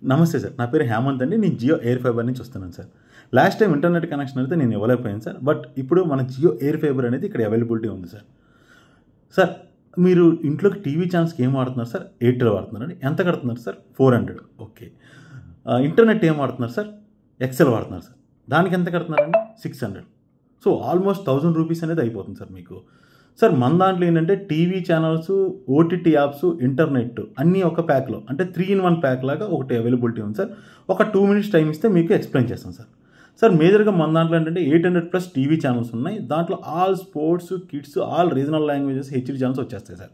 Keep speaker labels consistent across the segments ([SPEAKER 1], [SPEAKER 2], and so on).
[SPEAKER 1] నమస్తే సార్, నా పేరు హేమంత్ అండి. నేను జియో ఎయిర్ ఫైబర్ నుంచి వస్తున్నాను sir. Last time internet connection అయితే నేను ఇవ్వలేకపోయాను సార్. బట్ ఇప్పుడు మన జియో ఎయిర్ ఫైబర్ అనేది ఇక్కడ అవైలబిలిటీ ఉంది సార్. సార్ మీరు ఇంట్లోకి టీవీ ఛానల్స్కి ఏం వాడుతున్నారు సార్? ఎయిర్టెల్ వాడుతున్నారండి. ఎంత కడుతున్నారు సార్? 400. ఓకే. ఇంటర్నెట్ ఏం వాడుతున్నారు సార్? ఎక్సెల్ వాడుతున్నారు సార్. దానికి ఎంత కడుతున్నారండి? 600. సో ఆల్మోస్ట్ 1000 రూపీస్ అనేది అయిపోతుంది సార్ మీకు. సార్ మన దాంట్లో ఏంటంటే TV channels, OTT apps, internet అన్నీ ఒక ప్యాక్లో, అంటే 3-in-1 ప్యాక్ లాగా ఒకటి అవైలబిలిటీ ఉంది సార్. ఒక 2 minutes టైం ఇస్తే మీకు ఎక్స్ప్లెయిన్ చేస్తాను సార్. సార్ మేజర్గా మన దాంట్లో ఏంటంటే 800+ టీవీ ఛానల్స్ ఉన్నాయి. దాంట్లో all sports, kids, all regional languages HD channels వచ్చేస్తాయి సార్.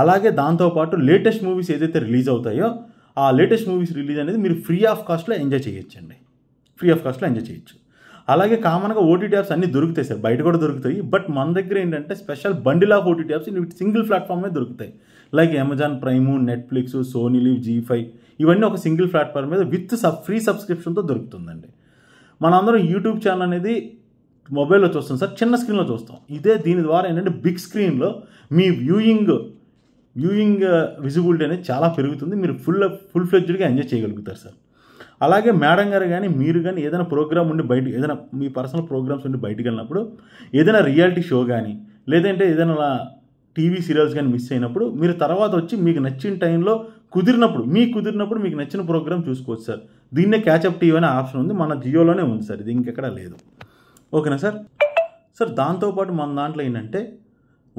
[SPEAKER 1] అలాగే దాంతోపాటు లేటెస్ట్ మూవీస్ ఏదైతే రిలీజ్ అవుతాయో ఆ లేటెస్ట్ మూవీస్ రిలీజ్ అనేది మీరు ఫ్రీ ఆఫ్ కాస్ట్లో ఎంజాయ్ చేయొచ్చండి. ఫ్రీ ఆఫ్ కాస్ట్లో ఎంజాయ్ చేయొచ్చు. అలాగే కామన్గా ఓటీటీ యాప్స్ అన్నీ దొరుకుతాయి సార్, బయట కూడా దొరుకుతాయి. బట్ మన దగ్గర ఏంటంటే special bundle of OTT apps single platform మీద దొరుకుతాయి. Like Amazon Prime, Netflix, Sony Liv, G5 ఇవన్నీ ఒక సింగిల్ ప్లాట్ఫామ్ మీద విత్ ఫ్రీ సబ్స్క్రిప్షన్తో దొరుకుతుందండి. మనందరం యూట్యూబ్ ఛానల్ అనేది మొబైల్లో చూస్తాం సార్, చిన్న స్క్రీన్లో చూస్తాం. దీని ద్వారా ఏంటంటే బిగ్ స్క్రీన్లో మీ వ్యూయింగ్ విజిబిలిటీ అనేది చాలా పెరుగుతుంది. మీరు ఫుల్ ఫ్లెడ్జ్డ్గా ఎంజాయ్ చేయగలుగుతారు సార్. అలాగే మేడం గారు కానీ మీరు కానీ ఏదైనా ప్రోగ్రామ్ ఉండి ఏదైనా మీ పర్సనల్ ప్రోగ్రామ్స్ ఉండి బయటికి వెళ్ళినప్పుడు, ఏదైనా రియాలిటీ షో కానీ లేదంటే ఏదైనా టీవీ సీరియల్స్ కానీ మిస్ అయినప్పుడు మీరు తర్వాత వచ్చి మీకు నచ్చిన టైంలో కుదిరినప్పుడు మీకు నచ్చిన ప్రోగ్రామ్ చూసుకోవచ్చు సార్. దీన్నే క్యాచప్ టీవీ అనే ఆప్షన్ ఉంది, మన జియోలోనే ఉంది సార్. ఇది ఇంకెక్కడ లేదు. ఓకేనా సార్? సార్ దాంతోపాటు మన దాంట్లో ఏంటంటే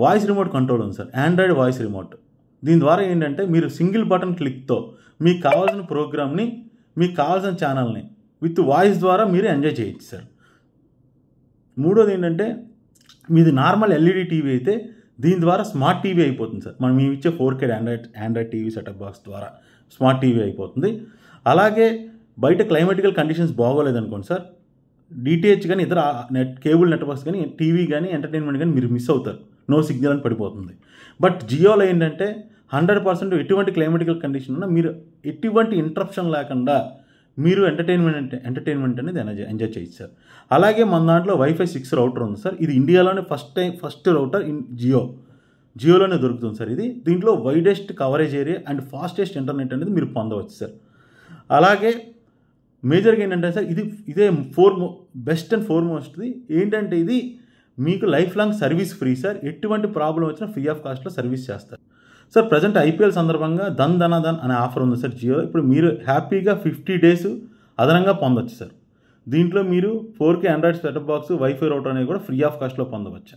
[SPEAKER 1] వాయిస్ రిమోట్ కంట్రోల్ ఉంది సార్, ఆండ్రాయిడ్ వాయిస్ రిమోట్. దీని ద్వారా ఏంటంటే మీరు సింగిల్ బటన్ క్లిక్తో మీకు కావాల్సిన ప్రోగ్రామ్ని, మీకు కావాల్సిన ఛానల్ని విత్ వాయిస్ ద్వారా మీరు ఎంజాయ్ చేయొచ్చు సార్. మూడోది ఏంటంటే మీది నార్మల్ ఎల్ఈడి టీవీ అయితే దీని ద్వారా స్మార్ట్ టీవీ అయిపోతుంది సార్. మేము ఇచ్చే 4K Android TV setup box ద్వారా స్మార్ట్ టీవీ అయిపోతుంది. అలాగే బయట క్లైమాటికల్ కండిషన్స్ బాగోలేదనుకోండి సార్, డిటిహెచ్ కానీ ఇతర కేబుల్ నెట్వర్క్స్ కానీ టీవీ కానీ ఎంటర్టైన్మెంట్ కానీ మీరు మిస్ అవుతారు, నో సిగ్నల్ అని పడిపోతుంది. బట్ జియోలో ఏంటంటే 100% ఎటువంటి క్లైమాటికల్ కండిషన్ ఉన్నా మీరు ఎటువంటి ఇంటరప్షన్ లేకుండా మీరు ఎంటర్టైన్మెంట్ అనేది ఎంజాయ్ చేయొచ్చు సార్. అలాగే మన దాంట్లో Wi-Fi 6 రౌటర్ ఉంది సార్. ఇది ఇండియాలోనే ఫస్ట్ రౌటర్ ఇన్ జియోలోనే దొరుకుతుంది సార్. దీంట్లో widest coverage area and fastest internet అనేది మీరు పొందవచ్చు సార్. అలాగే మేజర్గా ఏంటంటే సార్ ఇదే బెస్ట్ అండ్ ఫోర్మోస్ట్ది ఏంటంటే ఇది మీకు life long service free sir. ఎటువంటి ప్రాబ్లం వచ్చినా ఫ్రీ ఆఫ్ కాస్ట్లో సర్వీస్ చేస్తారు సార్. ప్రజెంట్ IPL సందర్భంగా ధన్ అనే ఆఫర్ ఉంది సార్ జియో. ఇప్పుడు మీరు హ్యాపీగా 50 days అదనంగా పొందవచ్చు సార్. దీంట్లో మీరు 4K Android setup box, Wi-Fi router అనేది కూడా ఫ్రీ ఆఫ్ కాస్ట్లో పొందవచ్చు.